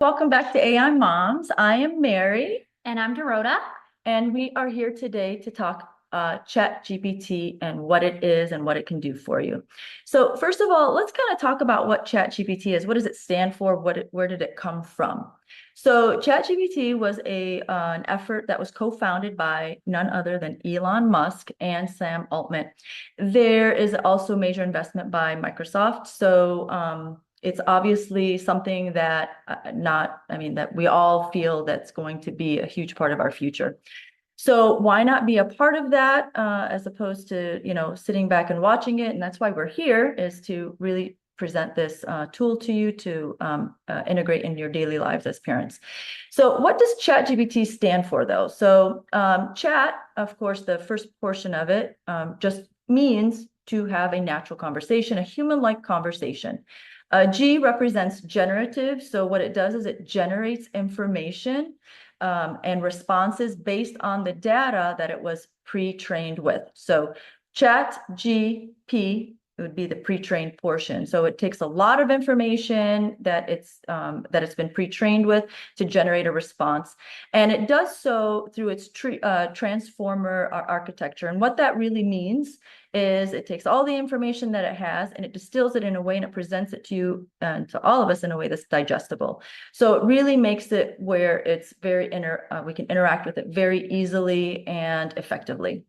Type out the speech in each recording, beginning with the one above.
Welcome back to AI Moms. I am Mary, And I'm Dorota. and we are here today to talk ChatGPT and what it is and what it can do for you. So first of all, let's kind of talk about what ChatGPT is. What does it stand for? Where did it come from? So ChatGPT was an effort that was co-founded by none other than Elon Musk and Sam Altman. There is also major investment by Microsoft. It's obviously something that that we all feel that's going to be a huge part of our future. So why not be a part of that as opposed to, sitting back and watching it? And that's why we're here, is to really present this tool to you to integrate in your daily lives as parents. So what does ChatGPT stand for, though? So chat, of course, the first portion of it just means to have a natural conversation, a human-like conversation. G represents generative. So what it does is it generates information and responses based on the data that it was pre-trained with. So ChatGPT would be the pre-trained portion. So it takes a lot of information that it's been pre-trained with to generate a response, and it does so through its transformer architecture. And what that really means is it takes all the information that it has and it distills it in a way, and it presents it to you and to all of us in a way that's digestible. So it really makes it where it's we can interact with it very easily and effectively.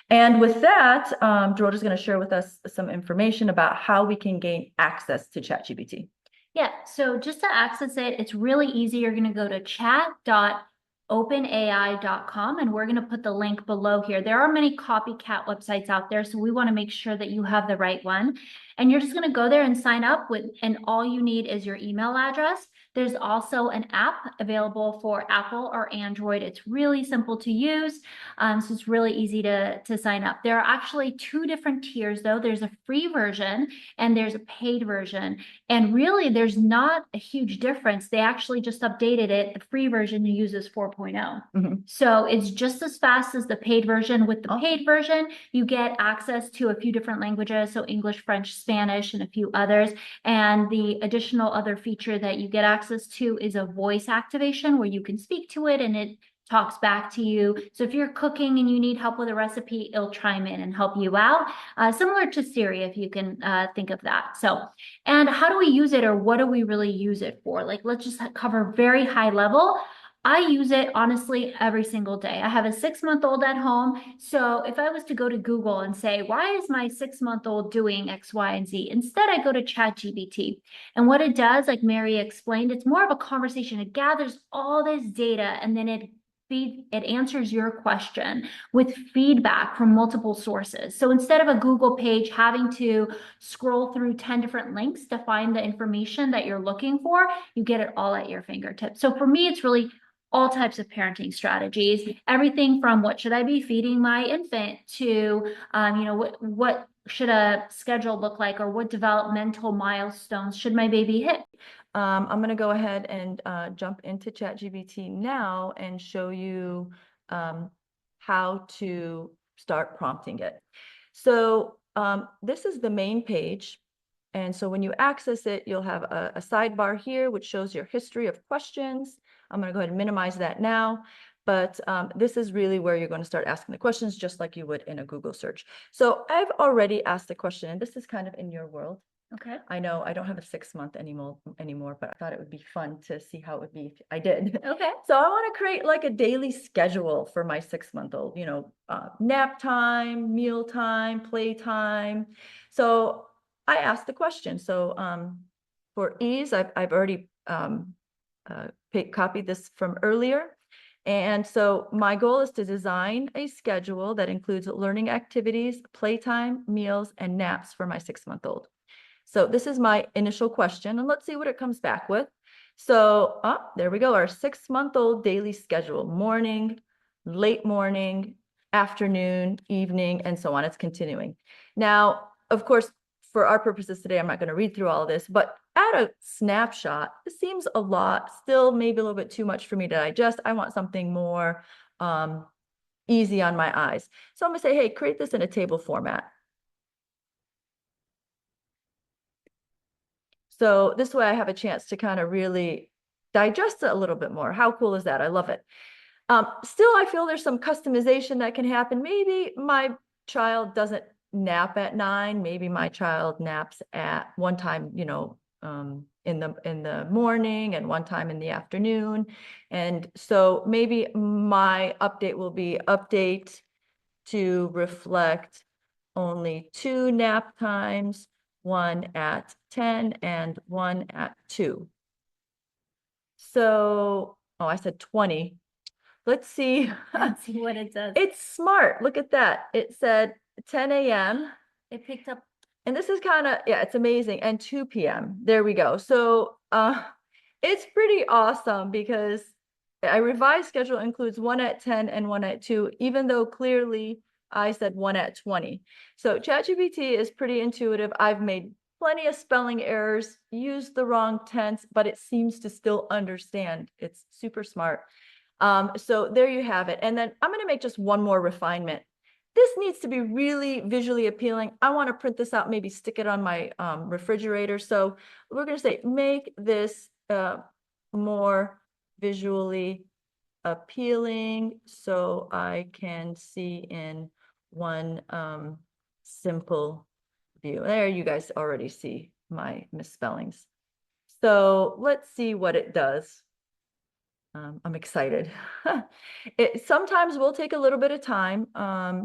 And with that, George is going to share with us some information about how we can gain access to ChatGPT. Yeah, so just to access it, it's really easy. You're going to go to chat.openai.com and we're going to put the link below here. There are many copycat websites out there, so we want to make sure that you have the right one. And you're just going to go there and sign up and all you need is your email address. There's also an app available for Apple or Android. It's really simple to use, so it's really easy to sign up. There are actually two different tiers, though. There's a free version and there's a paid version. And really, there's not a huge difference. They actually just updated it. The free version uses 4.0. So it's just as fast as the paid version. With the paid version, you get access to a few different languages, so English, French, Spanish, and a few others. And the additional other feature that you get access to is a voice activation where you can speak to it and it talks back to you. So if you're cooking and you need help with a recipe, it'll chime in and help you out. Similar to Siri, if you can think of that. And how do we use it, or what do we really use it for? Like, let's just cover very high level. I use it honestly every single day. I have a 6-month-old at home. So if I was to go to Google and say, why is my 6-month-old doing X, Y, and Z? Instead, I go to ChatGPT. And what it does, like Mary explained, it's more of a conversation. It gathers all this data and then it answers your question with feedback from multiple sources. So instead of a Google page having to scroll through 10 different links to find the information that you're looking for, you get it all at your fingertips. So for me, it's really all types of parenting strategies, everything from what should I be feeding my infant to, what should a schedule look like, or what developmental milestones should my baby hit? I'm going to go ahead and jump into ChatGPT now and show you how to start prompting it. So this is the main page. And so when you access it, you'll have a sidebar here, which shows your history of questions. I'm going to go ahead and minimize that now. But this is really where you're going to start asking the questions, just like you would in a Google search. So I've already asked the question, and this is kind of in your world. Okay. I know I don't have a 6-month anymore, but I thought it would be fun to see how it would be if I did. Okay. So I want to create like a daily schedule for my 6-month-old, nap time, meal time, play time. So I asked the question. So for ease, I've already copied this from earlier. And so my goal is to design a schedule that includes learning activities, playtime, meals, and naps for my 6-month-old. So this is my initial question, and let's see what it comes back with. So there we go, our 6-month-old daily schedule: morning, late morning, afternoon, evening, and so on. It's continuing. Now, of course, for our purposes today, I'm not going to read through all of this, but at a snapshot, it seems a lot, still maybe a little bit too much for me to digest. I want something more easy on my eyes. So I'm going to say, hey, create this in a table format. So this way I have a chance to kind of really digest it a little bit more. How cool is that? I love it. Still, I feel there's some customization that can happen. Maybe my child doesn't nap at 9. Maybe my child naps at one time, in the morning and one time in the afternoon. And so maybe my update will be update to reflect only 2 nap times, one at 10 and one at 2. So, oh, I said 20. Let's see. Let's see what it does. It's smart. Look at that. It said 10 a.m. It picked up. And this is kind of, yeah, it's amazing. And 2 p.m. There we go. So it's pretty awesome because a revised schedule includes one at 10 and one at 2, even though clearly I said one at 20. So ChatGPT is pretty intuitive. I've made plenty of spelling errors, used the wrong tense, but it seems to still understand. It's super smart. So there you have it. And then I'm going to make just one more refinement. This needs to be really visually appealing. I want to print this out, maybe stick it on my refrigerator. So we're going to say, make this more visually appealing so I can see in one simple view. There, you guys already see my misspellings. So let's see what it does. I'm excited. It sometimes will take a little bit of time,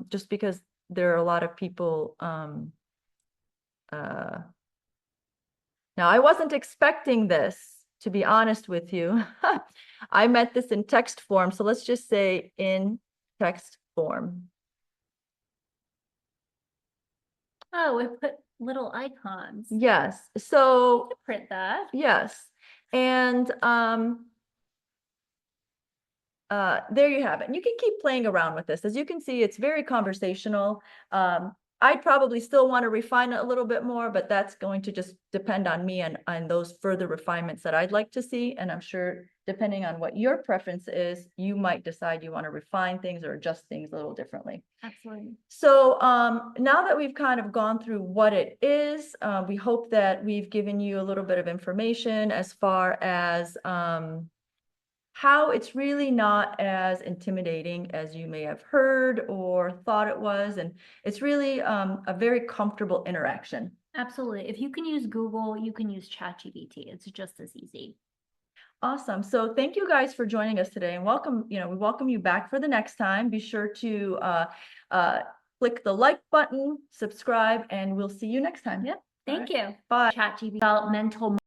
just because there are a lot of people. Now, I wasn't expecting this, to be honest with you. I meant this in text form, so let's just say in text form. Oh, it put little icons. Yes. So Print that. yes, and there you have it. And you can keep playing around with this. As you can see, it's very conversational. I'd probably still want to refine it a little bit more, but that's going to just depend on me and on those further refinements that I'd like to see. And I'm sure depending on what your preference is, you might decide you want to refine things or adjust things a little differently. Absolutely. So now that we've kind of gone through what it is, we hope that we've given you a little bit of information as far as how it's really not as intimidating as you may have heard or thought it was. And it's really a very comfortable interaction. Absolutely. If you can use Google, you can use ChatGPT. It's just as easy. Awesome. So thank you guys for joining us today, and we welcome you back for the next time. Be sure to click the like button, subscribe, and we'll see you next time. Yep. Thank you. Bye. ChatGPT developmental